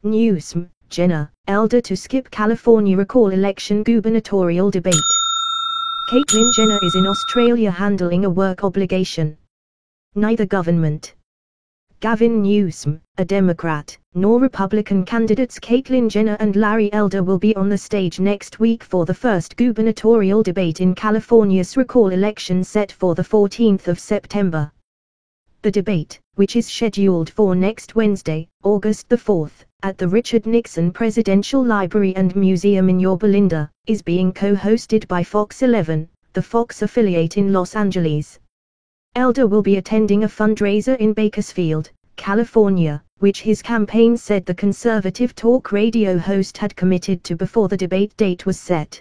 Newsom, Jenna, Elder to skip California recall election gubernatorial debate. Caitlyn Jenner is in Australia handling a work obligation. Neither government, Gavin Newsom, a Democrat, nor Republican candidates Caitlyn Jenner and Larry Elder will be on the stage next week for the first gubernatorial debate in California's recall election set for the 14th of September. The debate, which is scheduled for next Wednesday, August the 4th, at the Richard Nixon Presidential Library and Museum in Yorba Linda, is being co-hosted by Fox 11, the Fox affiliate in Los Angeles. Elder will be attending a fundraiser in Bakersfield, California, which his campaign said the conservative talk radio host had committed to before the debate date was set.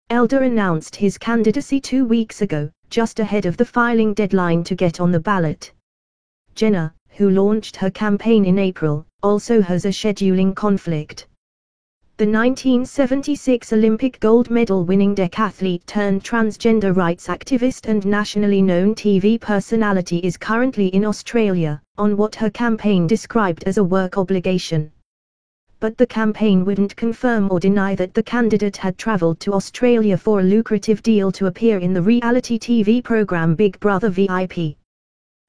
Elder announced his candidacy 2 weeks ago, just ahead of the filing deadline to get on the ballot. Jenner, who launched her campaign in April, also has a scheduling conflict. The 1976 Olympic gold medal winning decathlete turned transgender rights activist and nationally known TV personality is currently in Australia, on what her campaign described as a work obligation. But the campaign wouldn't confirm or deny that the candidate had travelled to Australia for a lucrative deal to appear in the reality TV program Big Brother VIP.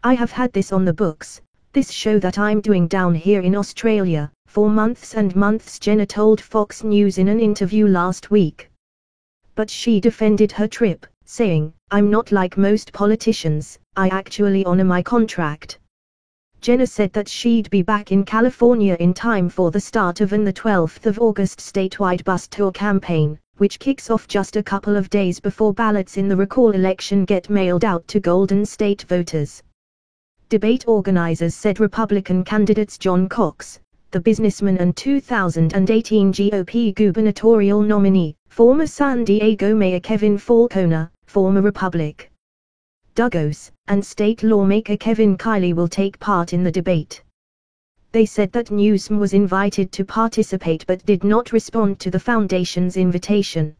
"I have had this on the books, this show that I'm doing down here in Australia, for months and months," Jenner told Fox News in an interview last week. But she defended her trip, saying, "I'm not like most politicians, I actually honor my contract." Jenner said that she'd be back in California in time for the start of the 12th of August statewide bus tour campaign, which kicks off just a couple of days before ballots in the recall election get mailed out to Golden State voters. Debate organizers said Republican candidates John Cox, the businessman and 2018 GOP gubernatorial nominee, former San Diego Mayor Kevin Falconer, former Republican Doug Ose, and state lawmaker Kevin Kiley will take part in the debate. They said that Newsom was invited to participate but did not respond to the foundation's invitation.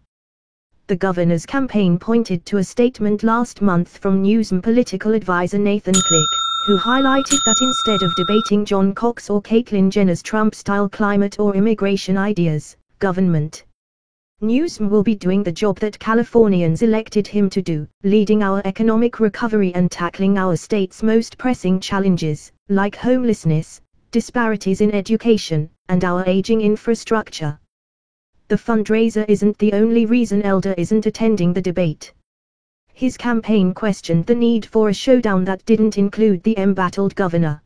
The governor's campaign pointed to a statement last month from Newsom political advisor Nathan Click, who highlighted that instead of debating John Cox or Caitlyn Jenner's Trump-style climate or immigration ideas, government, Newsom will be doing the job that Californians elected him to do, leading our economic recovery and tackling our state's most pressing challenges, like homelessness, disparities in education, and our aging infrastructure. The fundraiser isn't the only reason Elder isn't attending the debate. His campaign questioned the need for a showdown that didn't include the embattled governor.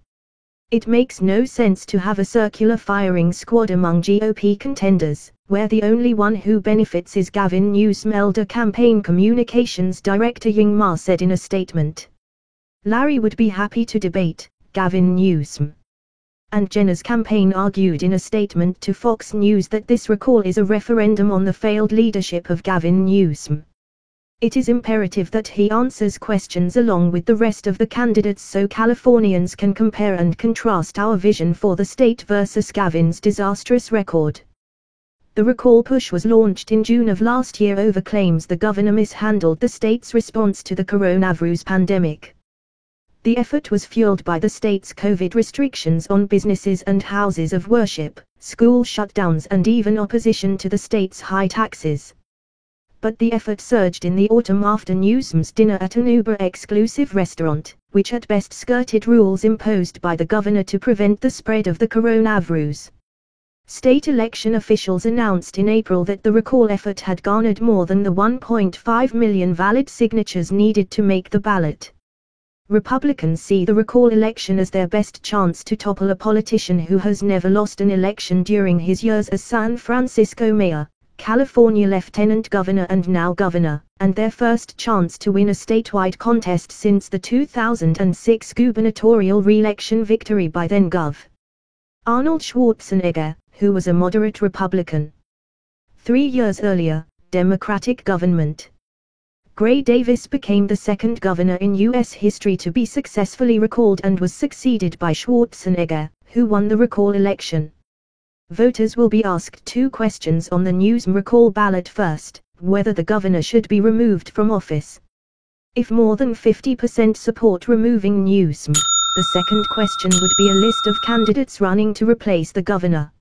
"It makes no sense to have a circular firing squad among GOP contenders, where the only one who benefits is Gavin Newsom," Elder campaign communications director Ying Ma said in a statement. Larry would be happy to debate Gavin Newsom. And Jenner's campaign argued in a statement to Fox News that this recall is a referendum on the failed leadership of Gavin Newsom. "It is imperative that he answers questions along with the rest of the candidates so Californians can compare and contrast our vision for the state versus Gavin's disastrous record." The recall push was launched in June of last year over claims the governor mishandled the state's response to the coronavirus pandemic. The effort was fueled by the state's COVID restrictions on businesses and houses of worship, school shutdowns and even opposition to the state's high taxes. But the effort surged in the autumn after Newsom's dinner at an Uber-exclusive restaurant, which at best skirted rules imposed by the governor to prevent the spread of the coronavirus. State election officials announced in April that the recall effort had garnered more than the 1.5 million valid signatures needed to make the ballot. Republicans see the recall election as their best chance to topple a politician who has never lost an election during his years as San Francisco mayor, California lieutenant governor and now governor, and their first chance to win a statewide contest since the 2006 gubernatorial re-election victory by then-Gov. Arnold Schwarzenegger, who was a moderate Republican. 3 years earlier, Democratic government. Gray Davis became the second governor in U.S. history to be successfully recalled and was succeeded by Schwarzenegger, who won the recall election. Voters will be asked 2 questions on the Newsom recall ballot. First, whether the governor should be removed from office. If more than 50% support removing Newsom, the second question would be a list of candidates running to replace the governor.